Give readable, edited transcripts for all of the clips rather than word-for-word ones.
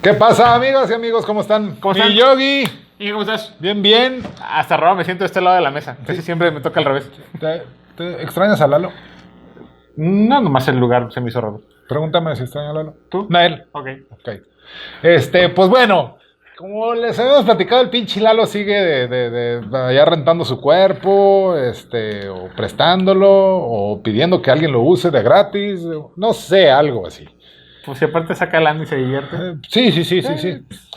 ¿Qué pasa, amigas y amigos? ¿Cómo están? ¿Cómo están? Mi Yogi. ¿Y cómo estás? Bien, bien. Hasta raro me siento de este lado de la mesa. Casi siempre me toca al revés. ¿Te extrañas a Lalo? No, nomás el lugar se me hizo raro. Pregúntame si extraña a Lalo. ¿Tú? Nael. Ok. Ok. Pues bueno, como les habíamos platicado, el pinche Lalo sigue de allá rentando su cuerpo, o prestándolo, o pidiendo que alguien lo use de gratis, no sé, algo así. Pues si aparte saca lana y se divierte. Sí.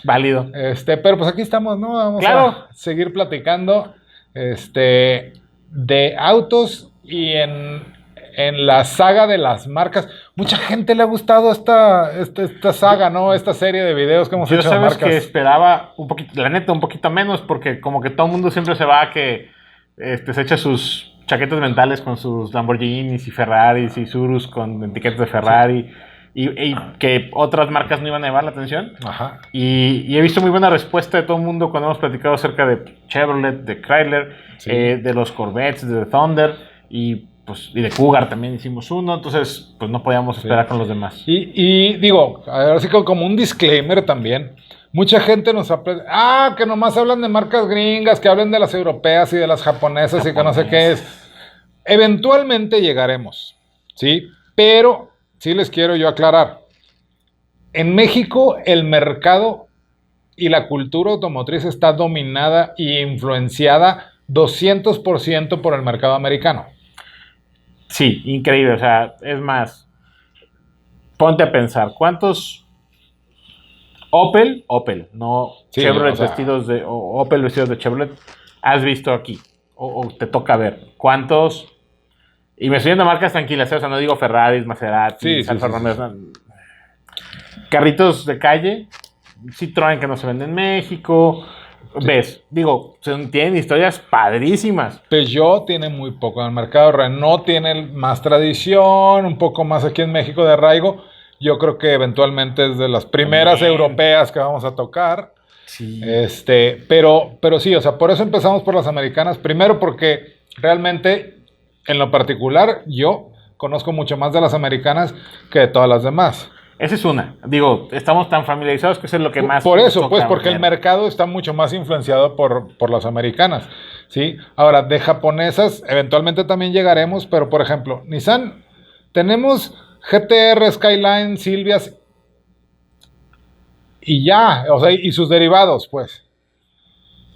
Válido. Pero pues aquí estamos, ¿no? Vamos Claro. a seguir platicando, de autos y en la saga de las marcas. Mucha gente le ha gustado esta saga, ¿no? Esta serie de videos que hemos Yo hecho de sabes marcas. que esperaba un poquito, la neta, un poquito menos, porque como que todo el mundo siempre se va a que se echa sus chaquetas mentales con sus Lamborghinis y Ferraris y Surus con etiquetas de Ferrari. Y que otras marcas no iban a llevar la atención. Ajá. Y he visto muy buena respuesta de todo el mundo cuando hemos platicado acerca de Chevrolet, de Chrysler, Sí. de los Corvettes, de Thunder y de Cougar también hicimos uno. Entonces, pues no podíamos esperar con los demás. Y digo, ahora sí que como un disclaimer también. Mucha gente nos que nomás hablan de marcas gringas, que hablen de las europeas y de las japonesas y que no sé qué es. Eventualmente llegaremos, ¿sí? Pero sí les quiero yo aclarar. En México el mercado y la cultura automotriz está dominada e influenciada 200% por el mercado americano. Sí, increíble. O sea, es más, ponte a pensar, ¿cuántos Opel, no Sí, Chevrolet o sea, vestidos de, o Opel vestidos de Chevrolet, has visto aquí? O te toca ver. ¿Cuántos? Y me estoy yendo a marcas tranquilas, o sea, no digo Ferraris, Maserati, Alfa Romeo. Carritos de calle, Citroën que no se venden en México. Sí. ¿Ves? Digo, tienen historias padrísimas. Peugeot tiene muy poco en el mercado, Renault tiene más tradición, un poco más aquí en México de arraigo. Yo creo que eventualmente es de las primeras europeas que vamos a tocar. Sí. Pero sí, o sea, por eso empezamos por las americanas. Primero porque realmente, en lo particular, yo conozco mucho más de las americanas que de todas las demás. Esa es una. Digo, estamos tan familiarizados que eso es lo que más... Por eso, pues, porque el mercado está mucho más influenciado por las americanas, ¿sí? Ahora, de japonesas, eventualmente también llegaremos, pero, por ejemplo, Nissan, tenemos GTR, Skyline, Silvias, y ya, o sea, y sus derivados, pues.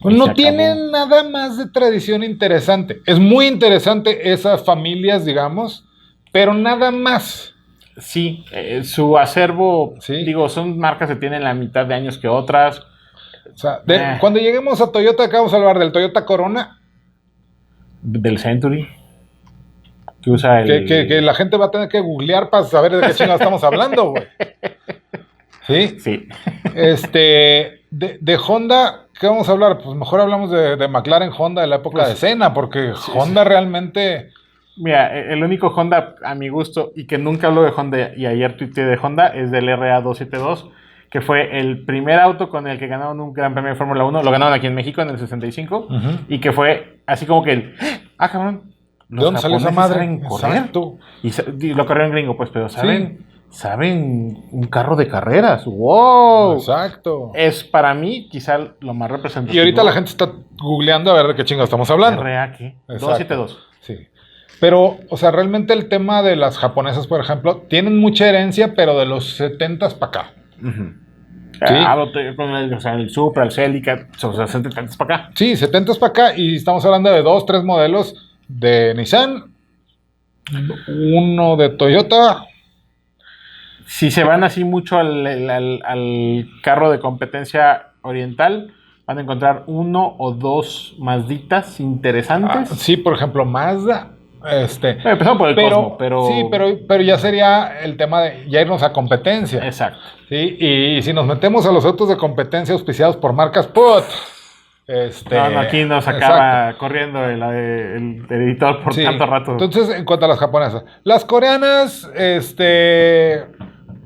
No tienen nada más de tradición interesante. Es muy interesante esas familias, digamos, pero nada más. Sí, su acervo, ¿sí? Digo, son marcas que tienen la mitad de años que otras. O sea, cuando lleguemos a Toyota, acá vamos a hablar del Toyota Corona. Del Century. Que usa el... Que la gente va a tener que googlear para saber de qué chingados estamos hablando, güey. ¿Sí? Sí. De Honda, ¿qué vamos a hablar? Pues mejor hablamos de McLaren Honda de la época de Senna, porque Honda realmente... Mira, el único Honda a mi gusto y que nunca hablo de Honda y ayer tuiteé de Honda es del RA272, que fue el primer auto con el que ganaron un Gran Premio de Fórmula 1, lo ganaron aquí en México en el 65, y que fue así como que cabrón, ¿de dónde salió esa madre? Saben correr. Y lo corrió en gringo, pues, pero saben un carro de carreras. ¡Wow! Exacto. Es para mí quizá lo más representativo. Y ahorita la gente está googleando a ver de qué chingados estamos hablando. RA, ¿qué? 272. Sí. Pero, o sea, realmente el tema de las japonesas, por ejemplo, tienen mucha herencia, pero de los 70s para acá. Uh-huh. ¿Sí? Con el Supra, el Celica, o sea, 70s para acá. Sí, 70s para acá, y estamos hablando de 2, 3 modelos de Nissan, uno de Toyota. Si se van así mucho al carro de competencia oriental, van a encontrar 1 o 2 Mazditas interesantes. Sí, por ejemplo, Mazda. Empezamos por el Cosmo, pero... Sí, pero ya sería el tema de ya irnos a competencia. Exacto. Sí, y si nos metemos a los autos de competencia auspiciados por marcas, ¡put! No, aquí nos acaba corriendo el editor por tanto rato. Entonces, en cuanto a las japonesas. Las coreanas,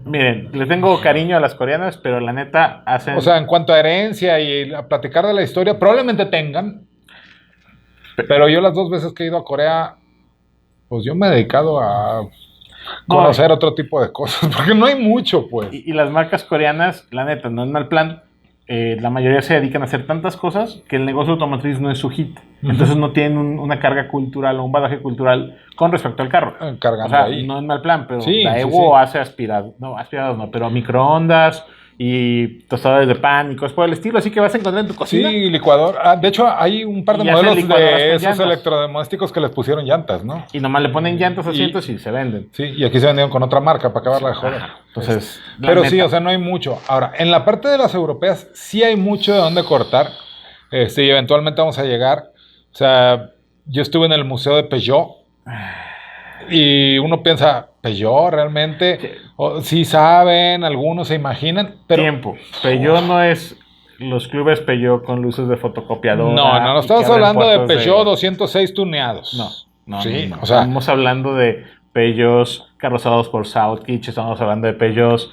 Miren, les tengo cariño a las coreanas, pero la neta hacen... O sea, en cuanto a herencia y a platicar de la historia, probablemente tengan. Pero yo las 2 veces que he ido a Corea, pues yo me he dedicado a conocer otro tipo de cosas, porque no hay mucho, pues. Y las marcas coreanas, la neta, no es mal plan. La mayoría se dedican a hacer tantas cosas que el negocio automotriz no es su hit. Entonces no tienen una carga cultural o un bagaje cultural con respecto al carro. Cargando o sea, ahí. no es mal plan, pero Sí, Daewoo hace aspirados, no, pero microondas y tostadores de pan y cosas por el estilo, así que vas a encontrar en tu cocina. Sí, licuador. De hecho, hay un par de Y hacen modelos licuadoras con de esos llantas. electrodomésticos que les pusieron llantas, ¿no? Y nomás le ponen llantas, asientos y se venden. Sí, y aquí se vendieron con otra marca para acabarla de joder. Entonces, pero sí, o sea, no hay mucho. Ahora, en la parte de las europeas sí hay mucho de dónde cortar. Y eventualmente vamos a llegar. O sea, yo estuve en el museo de Peugeot y uno piensa, ¿Peugeot realmente? Sí. Sí saben, algunos se imaginan, pero... Tiempo. Peugeot no es los clubes Peugeot con luces de fotocopiadora. No estamos hablando de Peugeot 206 tuneados. No. Sí, no. o sea, estamos hablando de Peugeots carrozados por Southkitch, estamos hablando de Peugeots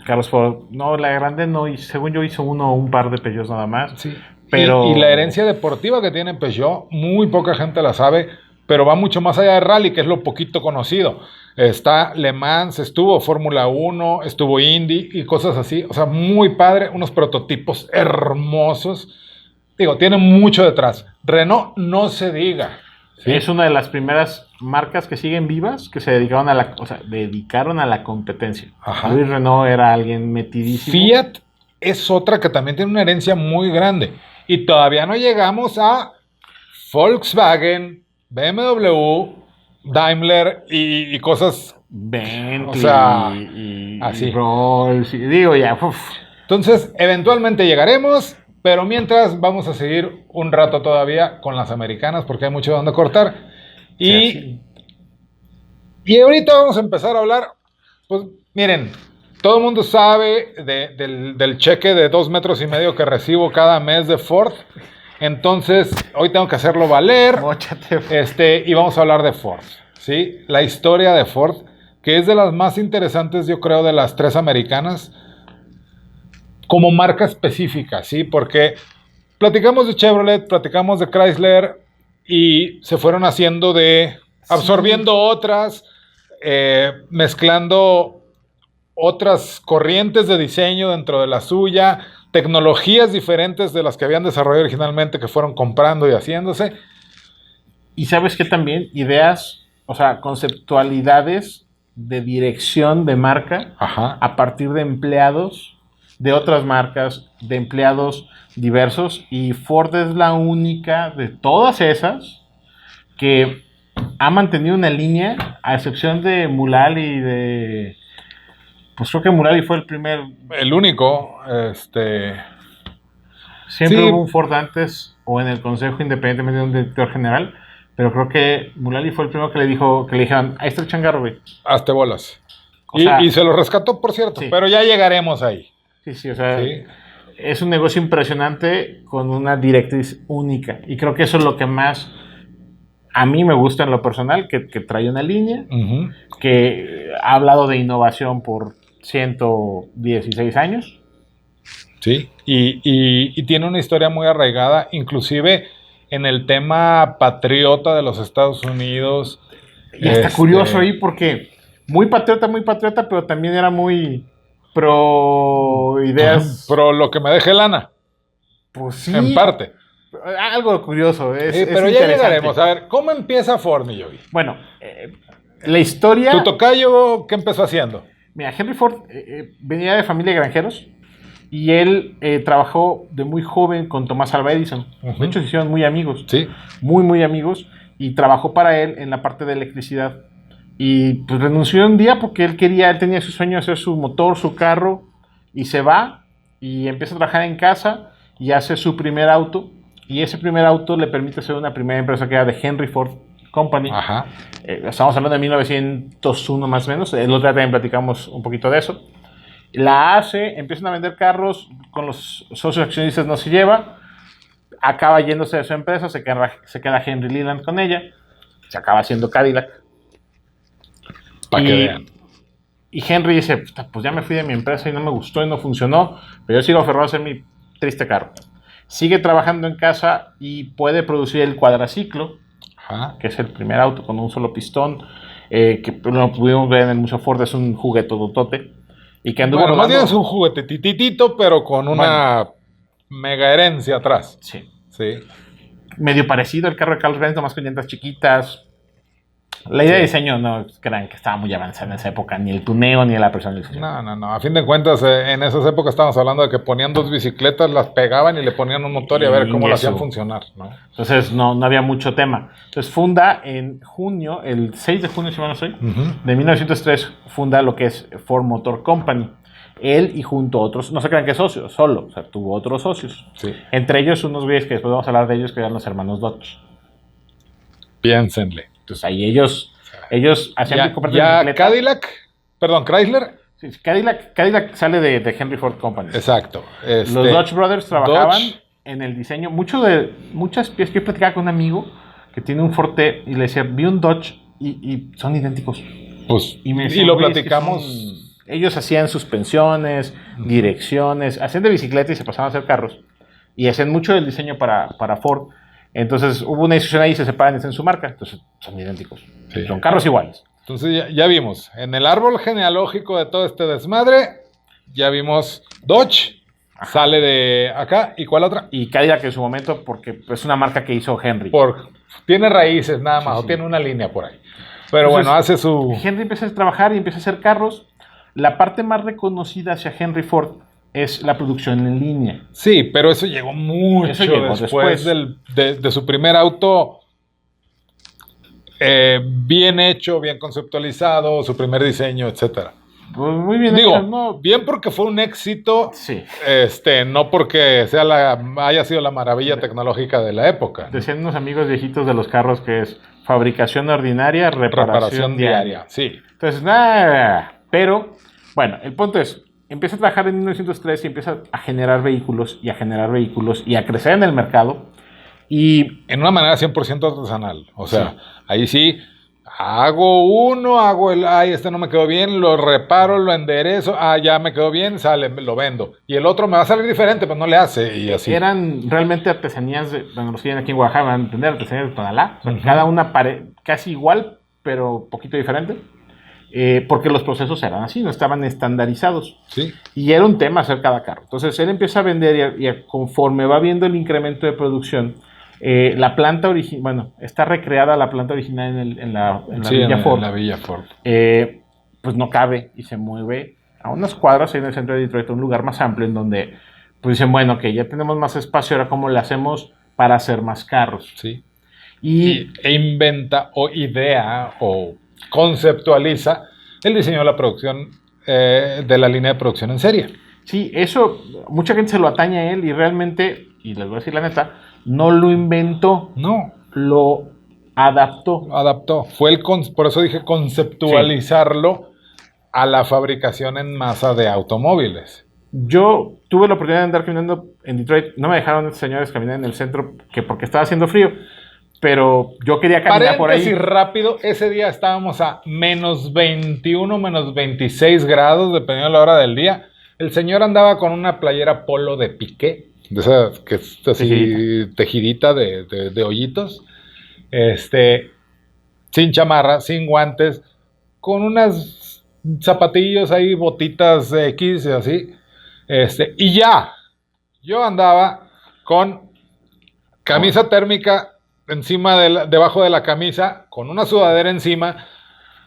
carros por... No, la grande no, y según yo hizo un par de Peugeots nada más. sí. Pero... Y la herencia deportiva que tiene Peugeot, muy poca gente la sabe, pero va mucho más allá de rally, que es lo poquito conocido. Está Le Mans, estuvo Fórmula 1, estuvo Indy y cosas así. O sea, muy padre, unos prototipos hermosos. Digo, tiene mucho detrás. Renault, no se diga. ¿Sí? Es una de las primeras marcas que siguen vivas que se dedicaron dedicaron a la competencia. Ajá. Luis Renault era alguien metidísimo. Fiat es otra que también tiene una herencia muy grande. Y todavía no llegamos a Volkswagen, BMW, Daimler y cosas. Bentley, O sea, así. y Rolls, digo ya. Uf. Entonces, eventualmente llegaremos, pero mientras vamos a seguir un rato todavía con las americanas porque hay mucho donde cortar. Y ahorita vamos a empezar a hablar, pues miren, todo el mundo sabe del cheque de 2,5 metros que recibo cada mes de Ford. Entonces, hoy tengo que hacerlo valer. Móchate. Y vamos a hablar de Ford, ¿sí? La historia de Ford, que es de las más interesantes, yo creo, de las 3 americanas, como marca específica, ¿sí? Porque platicamos de Chevrolet, platicamos de Chrysler y se fueron haciendo absorbiendo otras, mezclando otras corrientes de diseño dentro de la suya, tecnologías diferentes de las que habían desarrollado originalmente que fueron comprando y haciéndose. Y sabes que también ideas, o sea, conceptualidades de dirección de marca. Ajá. A partir de empleados de otras marcas, de empleados diversos, y Ford es la única de todas esas que ha mantenido una línea, a excepción de Mulal y de... Pues creo que Mulal fue el único, Siempre sí. hubo un Ford antes, o en el consejo, independientemente de un director general, pero creo que Mulal fue el primero que le dijeron, ahí está el changarro, güey. Hazte bolas. sea, y se lo rescató, por cierto, sí. Pero ya llegaremos ahí. Sí, o sea, Sí. Es un negocio impresionante con una directriz única. Y creo que eso es lo que más a mí me gusta en lo personal, que trae una línea, Uh-huh. que ha hablado de innovación por 116 años. Sí, y tiene una historia muy arraigada, inclusive en el tema patriota de los Estados Unidos. Y está curioso ahí porque muy patriota, pero también era muy pro ideas. Pero lo que me deje lana. Pues sí. En parte. Algo curioso. Pero ya llegaremos. A ver, ¿cómo empieza Ford, mi Yogi? Bueno, la historia... ¿Tu tocayo qué empezó haciendo? Mira, Henry Ford venía de familia de granjeros y él trabajó de muy joven con Thomas Alva Edison. Uh-huh. De hecho, se hicieron muy amigos. Sí. Muy, muy amigos. Y trabajó para él en la parte de electricidad. Y pues renunció un día porque él tenía su sueño de hacer su motor, su carro, y se va y empieza a trabajar en casa y hace su primer auto. Y ese primer auto le permite hacer una primera empresa que era de Henry Ford Company. Ajá. Estamos hablando de 1901 más o menos. El otro día también platicamos un poquito de eso. La hace, empiezan a vender carros, con los socios accionistas no se lleva, acaba yéndose de su empresa, se queda Henry Leland con ella, se acaba haciendo Cadillac. Para que vean. Y Henry dice, pues ya me fui de mi empresa y no me gustó y no funcionó, pero yo sigo aferrado a hacer mi triste carro. Sigue trabajando en casa y puede producir el cuadraciclo, Ajá. que es el primer auto con un solo pistón, que lo pudimos ver en el Museo Ford, es un juguetotote. Y que anduvo Bueno, más rodando. bien es un juguete tititito, pero con una mega herencia atrás. Sí. Sí. Medio parecido al carro de Carlos Benz, nomás con llantas chiquitas. La idea de diseño no crean que estaba muy avanzada en esa época, ni el tuneo ni la personalización. No. A fin de cuentas, en esas épocas estábamos hablando de que ponían dos bicicletas, las pegaban y le ponían un motor y a ver cómo lo hacían funcionar, ¿no? Entonces no había mucho tema. Entonces funda en junio, el 6 de junio, si mal no soy, de 1903, funda lo que es Ford Motor Company. Él y junto a otros, no se crean que es socio, solo, o sea, tuvo otros socios. Sí. Entre ellos unos güeyes que después vamos a hablar de ellos, que eran los hermanos Dodge. Piénsenle. Entonces ahí ellos hacían ya Chrysler. Sí, Cadillac sale de Henry Ford Company. Exacto. Los Dodge Brothers trabajaban en el diseño. Muchas piezas que yo platicaba con un amigo que tiene un Forte y le decía, vi un Dodge y son idénticos. Pues, y lo platicamos. Ellos hacían suspensiones, direcciones, hacían de bicicleta y se pasaban a hacer carros. Y hacían mucho del diseño para Ford. Entonces hubo una decisión ahí y se separan y hacen su marca. Entonces son idénticos. Sí. Son carros iguales. Entonces ya vimos, en el árbol genealógico de todo este desmadre, ya vimos Dodge, sale de acá, ¿y cuál otra? Y Cadillac en su momento, porque es una marca que hizo Henry. Tiene raíces nada más, o tiene una línea por ahí. Pero entonces, bueno, hace su... Henry empieza a trabajar y empieza a hacer carros. La parte más reconocida hacia Henry Ford es la producción en línea. Sí, pero eso llegó mucho después de su primer auto bien hecho, bien conceptualizado, su primer diseño, etcétera. Pues muy bien hecho, ¿no? Bien porque fue un éxito, sí. No porque haya sido la maravilla tecnológica de la época. Decían unos amigos viejitos de los carros que es fabricación ordinaria, reparación diaria. Sí. Entonces, pero, bueno, el punto es, empieza a trabajar en 1903 y empieza a generar vehículos y a crecer en el mercado. Y en una manera 100% artesanal. O sea, ahí sí, hago este no me quedó bien, lo reparo, lo enderezo, ya me quedó bien, sale, lo vendo. Y el otro me va a salir diferente, pues no le hace, y así. Eran realmente artesanías, bueno, los que vienen aquí en Oaxaca van a entender, artesanías de Tonalá. O sea, cada una casi igual, pero poquito diferente. Porque los procesos eran así, no estaban estandarizados. Sí. Y era un tema hacer cada carro. Entonces él empieza a vender y conforme va viendo el incremento de producción, la planta original, bueno, está recreada la planta original en la Villa Ford. En la Villa Ford. Pues no cabe y se mueve a unas cuadras ahí en el centro de Detroit, un lugar más amplio en donde pues dicen, bueno, que ya tenemos más espacio, ahora cómo le hacemos para hacer más carros. Sí. E inventa o idea o conceptualiza el diseño de la producción, de la línea de producción en serie. Sí, eso, mucha gente se lo atañe a él y realmente, y les voy a decir la neta, no lo inventó. No. Lo adaptó. Por eso dije conceptualizarlo a la fabricación en masa de automóviles. Yo tuve la oportunidad de andar caminando en Detroit. No me dejaron estos señores caminar en el centro porque estaba haciendo frío. Pero yo quería caminar por ahí. Paréntesis rápido, ese día estábamos a menos 21, menos 26 grados, dependiendo de la hora del día. El señor andaba con una playera polo de piqué, de esa que es así tejidita de hoyitos, sin chamarra, sin guantes, con unas zapatillos ahí, botitas X, así, y ya, yo andaba con camisa térmica debajo de la camisa, con una sudadera encima,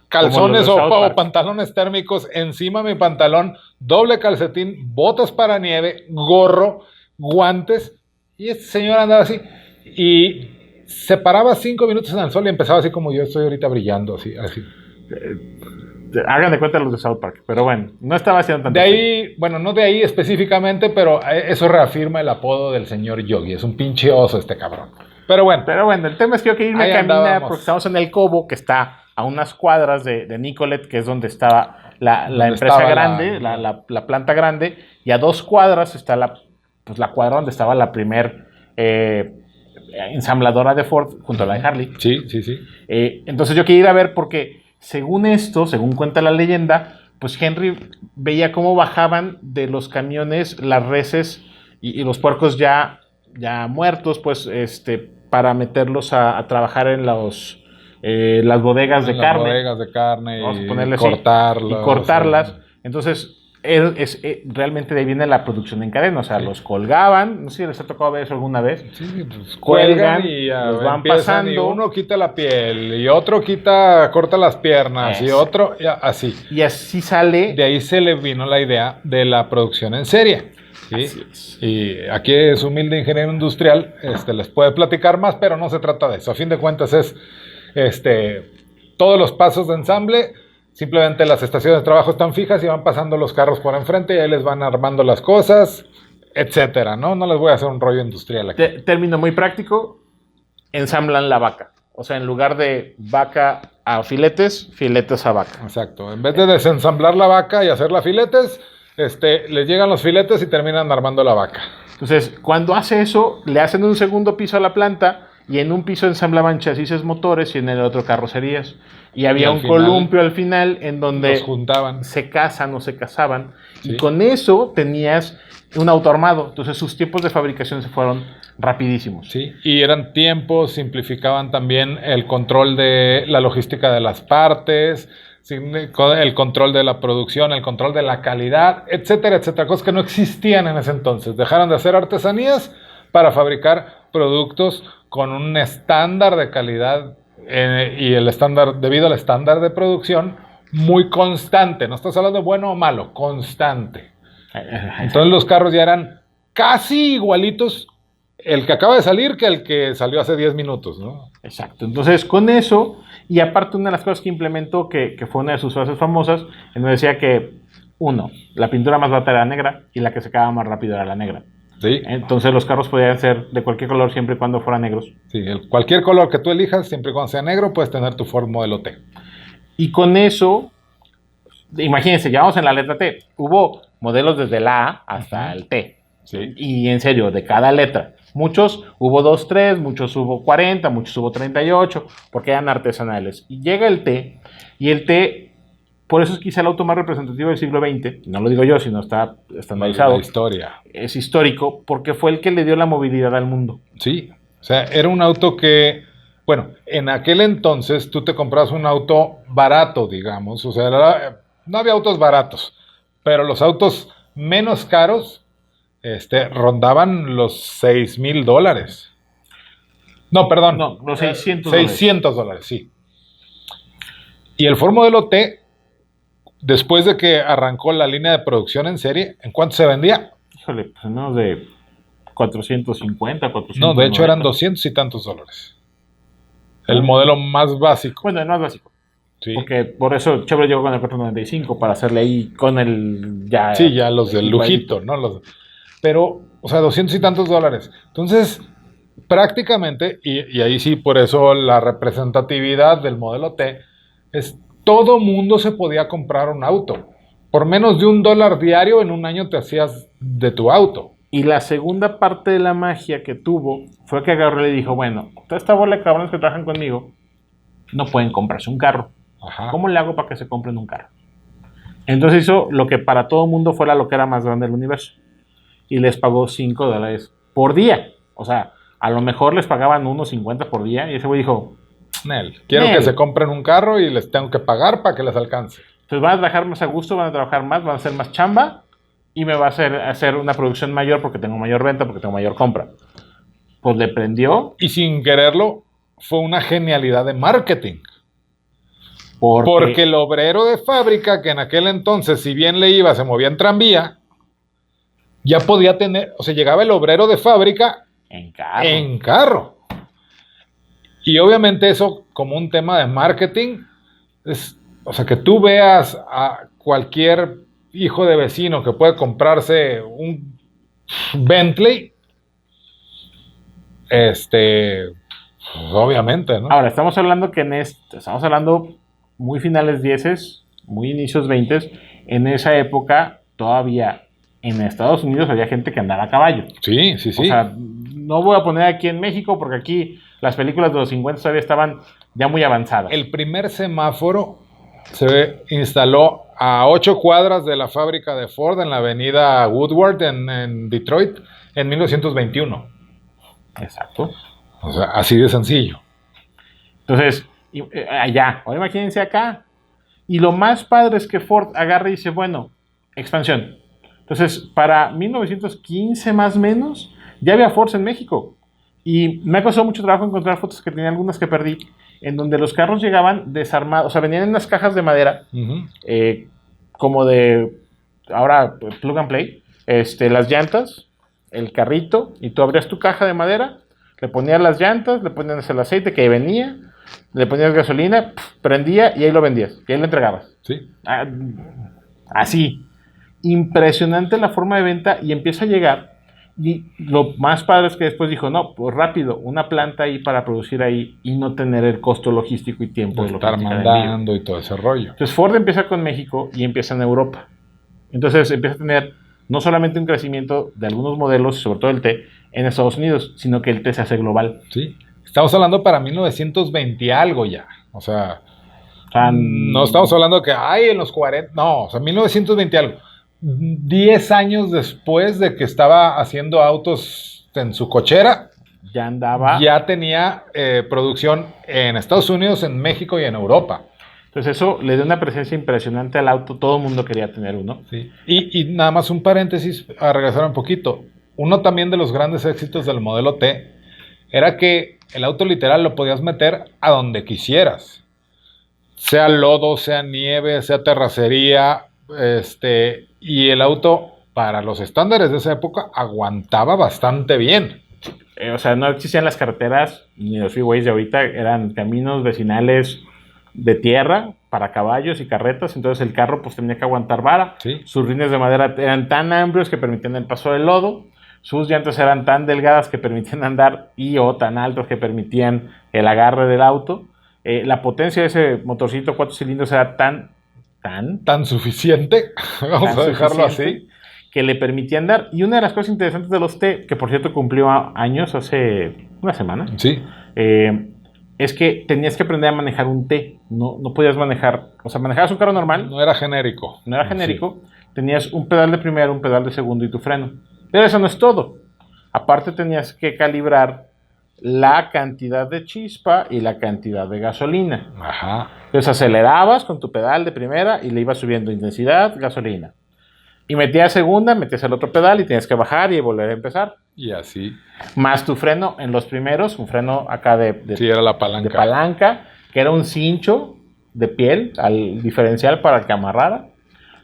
calzones o pantalones térmicos encima de mi pantalón, doble calcetín, botas para nieve, gorro, guantes, y este señor andaba así, y se paraba 5 minutos en el sol y empezaba así como yo estoy ahorita brillando, así. Hagan de cuenta los de South Park, pero bueno, no estaba haciendo tanto. De ahí, bueno, no de ahí específicamente, pero eso reafirma el apodo del señor Yogi, es un pinche oso este cabrón. Pero bueno, el tema es que yo quería irme a caminar porque estamos en el Cobo, que está a unas cuadras de Nicolet, que es donde estaba la empresa grande, la planta grande, y a 2 cuadras está la cuadra donde estaba la primer ensambladora de Ford junto a la de Harley. Sí. Entonces yo quería ir a ver porque, según cuenta la leyenda, pues Henry veía cómo bajaban de los camiones las reses y los puercos ya muertos, pues, para meterlos a trabajar en los las bodegas de Las carne. bodegas de carne Vamos a y ponerle así, cortarlas. y cortarlas. Entonces, realmente de ahí viene la producción en cadena. O sea, Sí. los colgaban. No sé si les ha tocado ver eso alguna vez. Sí, pues Cuelgan, cuelgan y ya los van empiezan, y pasando. uno quita la piel, y otro corta las piernas, y Eso. otro, así. Y así sale. De ahí se le vino la idea de la producción en serie. ¿Sí? Así es. Y aquí es humilde ingeniero industrial, les puede platicar más, pero no se trata de eso. A fin de cuentas es todos los pasos de ensamble, simplemente las estaciones de trabajo están fijas y van pasando los carros por enfrente y ahí les van armando las cosas, etcétera, ¿no? No les voy a hacer un rollo industrial aquí. Término muy práctico, ensamblan la vaca. O sea, en lugar de vaca a filetes, filetes a vaca. Exacto. En vez de desensamblar la vaca y hacerla filetes, les llegan los filetes y terminan armando la vaca. Entonces, cuando hace eso, le hacen un segundo piso a la planta y en un piso ensamblaban chasis motores y en el otro carrocerías. Y había al un final, columpio al final en donde los juntaban. se casan o se casaban. Sí. Y con eso tenías un auto armado. Entonces, sus tiempos de fabricación se fueron rapidísimos. Sí, y eran tiempos, simplificaban también el control de la logística de las partes, el control de la producción, el control de la calidad, etcétera, etcétera, cosas que no existían en ese entonces. Dejaron de hacer artesanías para fabricar productos con un estándar de calidad y el estándar, debido al estándar de producción, muy constante. No estás hablando de bueno o malo, constante. Entonces los carros ya eran casi igualitos el que acaba de salir que el que salió hace 10 minutos, ¿no? Exacto. Entonces, con eso, y aparte una de las cosas que implementó, que fue una de sus frases famosas, en donde decía que, uno, la pintura más barata era negra y la que se acababa más rápido era la negra. Sí. Entonces los carros podían ser de cualquier color siempre y cuando fueran negros. Sí, cualquier color que tú elijas, siempre y cuando sea negro, puedes tener tu Ford Modelo T. Y con eso, imagínense, ya vamos en la letra T. Hubo modelos desde la A hasta el T. Sí. Y en serio, de cada letra. Muchos hubo 2.3, muchos hubo 40, muchos hubo 38, porque eran artesanales. Y llega el T, y el T, por eso es quizá el auto más representativo del siglo XX. No lo digo yo, sino está estandarizado. La historia. Es histórico, porque fue el que le dio la movilidad al mundo. Sí, o sea, era un auto que, bueno, en aquel entonces tú te comprabas un auto barato, digamos. O sea, no había autos baratos, pero los autos menos caros rondaban los $6,000. No, perdón. No, los 600 $600, sí. Y el Ford Modelo T, después de que arrancó la línea de producción en serie, ¿en cuánto se vendía? Híjole, pues menos de 450, 400. No, de hecho eran 200 y tantos dólares. El modelo más básico. Bueno, el más básico. Sí. Porque por eso Chevrolet llegó con el 495 para hacerle ahí con el ya. Sí, ya los del lujito, ¿no? Pero, o sea, 200 y tantos dólares. Entonces, prácticamente, y ahí sí, por eso la representatividad del modelo T, es todo mundo se podía comprar un auto. Por menos de $1 diario en un año te hacías de tu auto. Y la segunda parte de la magia que tuvo fue que agarró y le dijo, bueno, toda esta bola de cabrones que trabajan conmigo no pueden comprarse un carro. Ajá. ¿Cómo le hago para que se compren un carro? Entonces hizo lo que para todo mundo fue la loquera más grande del universo. Y les pagó $5 por día. O sea, a lo mejor les pagaban $1.50 por día. Y ese güey dijo, Quiero Nel. que se compren un carro y les tengo que pagar para que les alcance. entonces van a trabajar más a gusto, van a trabajar más, van a hacer más chamba. Y me va a hacer una producción mayor porque tengo mayor venta, porque tengo mayor compra. Pues le prendió. Y sin quererlo, fue una genialidad de marketing. Porque el obrero de fábrica, que en aquel entonces, si bien le iba, se movía en tranvía, ya podía tener, o sea, llegaba el obrero de fábrica en carro. Y obviamente eso, como un tema de marketing, o sea, que tú veas a cualquier hijo de vecino que puede comprarse un Bentley, pues, obviamente, ¿no? Ahora, estamos hablando estamos hablando muy finales 10, muy inicios 20. En esa época, todavía en Estados Unidos había gente que andaba a caballo. Sí, sí, sí. O sea, no voy a poner aquí en México porque aquí las películas de los 50 todavía estaban ya muy avanzadas. El primer semáforo se instaló a 8 cuadras de la fábrica de Ford en la avenida Woodward en Detroit en 1921. Exacto. O sea, así de sencillo. Entonces, Allá, ahora imagínense acá. Y lo más padre es que Ford agarra y dice, bueno, expansión. Entonces, para 1915 más o menos, ya había Fords en México. Y me ha costado mucho trabajo encontrar fotos que tenía algunas que perdí, en donde los carros llegaban desarmados, o sea, venían en unas cajas de madera, como de, ahora, plug and play, las llantas, el carrito, y tú abrías tu caja de madera, le ponías las llantas, le ponías el aceite que venía, le ponías gasolina, prendía y ahí lo vendías, y ahí lo entregabas. Sí. Así. Impresionante la forma de venta y empieza a llegar. Y lo más padre es que después dijo, no, pues rápido, una planta ahí para producir ahí y no tener el costo logístico y tiempo de estar mandando y todo ese rollo. Entonces Ford empieza con México y empieza en Europa. Entonces empieza a tener no solamente un crecimiento de algunos modelos, sobre todo el T, en Estados Unidos, sino que el T se hace global. Sí, estamos hablando para 1920 y algo ya. O sea, no estamos hablando que, en los 40, no, o sea, 1920 y algo. 10 años después de que estaba haciendo autos en su cochera, ya andaba. Ya tenía producción en Estados Unidos, en México y en Europa. Entonces eso le dio una presencia impresionante al auto. Todo el mundo quería tener uno. Sí. Y nada más un paréntesis a regresar un poquito. Uno también de los grandes éxitos del modelo T era que el auto literal lo podías meter a donde quisieras. Sea lodo, sea nieve, sea terracería, y el auto, para los estándares de esa época, aguantaba bastante bien. O sea, no existían las carreteras ni los freeways de ahorita, eran caminos vecinales de tierra para caballos y carretas, entonces el carro pues tenía que aguantar vara. Sí. Sus rines de madera eran tan amplios que permitían el paso del lodo, sus llantas eran tan delgadas que permitían andar o tan altos que permitían el agarre del auto. La potencia de ese motorcito 4 cilindros era tan suficiente, vamos a dejarlo así, que le permitía andar. Y una de las cosas interesantes de los T, que por cierto cumplió años hace una semana, sí, es que tenías que aprender a manejar un T. No podías manejar, o sea, manejabas un carro normal. No era genérico. Sí. Tenías un pedal de primero, un pedal de segundo y tu freno. Pero eso no es todo. Aparte tenías que calibrar la cantidad de chispa y la cantidad de gasolina. Ajá. Entonces acelerabas con tu pedal de primera y le ibas subiendo intensidad, gasolina. Y metías segunda, metías el otro pedal y tenías que bajar y volver a empezar. Y así. Más tu freno en los primeros, un freno acá sí, era la palanca. De palanca, que era un cincho de piel al diferencial para que amarrara.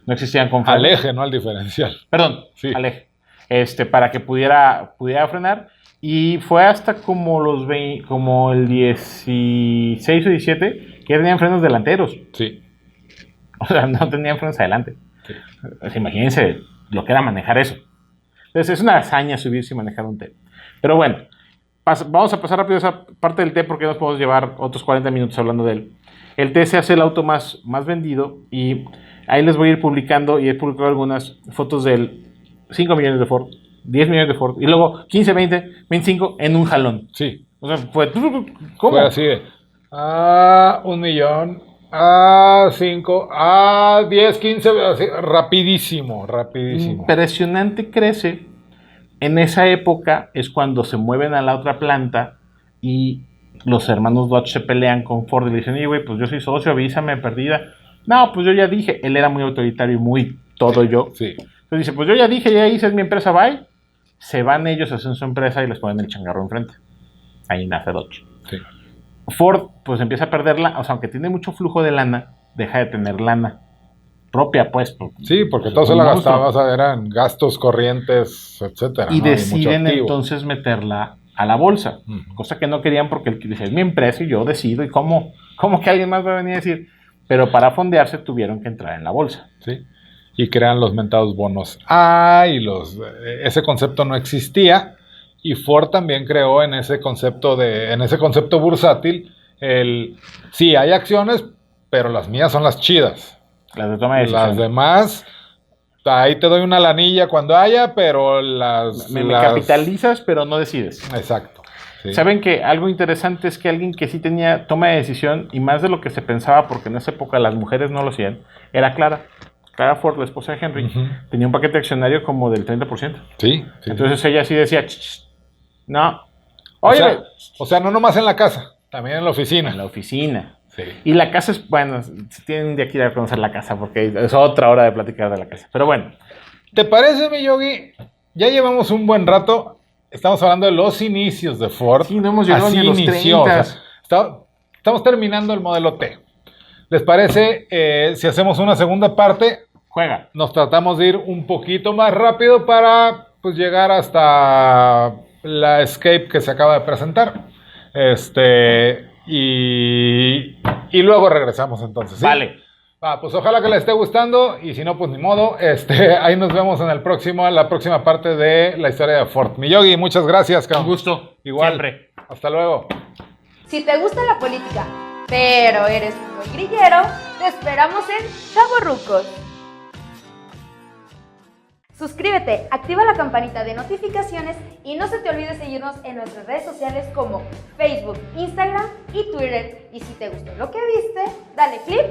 No existían con freno. Al eje, no al diferencial. Perdón, sí. Al eje. Para que pudiera frenar. Y fue hasta como como el 16 o 17 que ya tenían frenos delanteros. Sí. O sea, no tenían frenos adelante. Sí. Pues imagínense lo que era manejar eso. Entonces es una hazaña subirse y manejar un T. Pero bueno, vamos a pasar rápido esa parte del T porque nos podemos llevar otros 40 minutos hablando de él. El T se hace el auto más vendido y ahí les voy a ir publicando y he publicado algunas fotos del 5 millones de Ford, 10 millones de Ford y luego 15, 20, 25 en un jalón. Sí. O sea, fue... ¿Cómo? Fue así de... 1 millón... 5, 10, 15, así, rapidísimo. Impresionante crece. En esa época es cuando se mueven a la otra planta y los hermanos Dodge se pelean con Ford y le dicen, güey, pues yo soy socio, avísame, perdida. No, pues yo ya dije, él era muy autoritario y muy todo yo. Sí. Entonces dice, pues yo ya dije, ya hice mi empresa, bye. Se van ellos, hacen su empresa y les ponen el changarro enfrente. Ahí nace Dodge. Sí. Ford pues empieza a perderla, o sea, aunque tiene mucho flujo de lana, deja de tener lana propia, pues. Sí, porque todo se la gastaba, o sea, eran gastos corrientes, etcétera. Y deciden entonces meterla a la bolsa, cosa que no querían porque él dice, es mi empresa y yo decido, y cómo que alguien más va a venir a decir, pero para fondearse tuvieron que entrar en la bolsa. Sí, y crean los mentados bonos ese concepto no existía. Y Ford también creó en ese concepto bursátil sí, hay acciones, pero las mías son las chidas. Las de toma de decisión. Las demás, ahí te doy una lanilla cuando haya, pero me capitalizas, pero no decides. Exacto. Sí. Saben que algo interesante es que alguien que sí tenía toma de decisión, y más de lo que se pensaba, porque en esa época las mujeres no lo hacían, era Clara. Clara Ford, la esposa de Henry, tenía un paquete accionario como del 30%. Sí. Entonces ella sí decía, no. Oye, o sea, no nomás en la casa, también en la oficina. En la oficina. Sí. Y la casa es, bueno, tienen de que ir a conocer la casa, porque es otra hora de platicar de la casa. Pero bueno. ¿Te parece, mi Yogi? Ya llevamos un buen rato. Estamos hablando de los inicios de Ford. Sí, no hemos llegado Así ni a los inició, 30. o sea, estamos terminando el modelo T. ¿Les parece si hacemos una segunda parte? Juega. Nos tratamos de ir un poquito más rápido para pues, llegar hasta la Escape que se acaba de presentar. Y luego regresamos entonces. ¿sí? Vale. Pues ojalá que les esté gustando y si no, pues ni modo. Ahí nos vemos en la próxima parte de la historia de Ford. Mi Yogi, muchas gracias. Un gusto. Igual. Siempre. Hasta luego. Si te gusta la política, pero eres muy grillero, te esperamos en Chavorrucos. Suscríbete, activa la campanita de notificaciones y no se te olvide seguirnos en nuestras redes sociales como Facebook, Instagram y Twitter. Y si te gustó lo que viste, dale click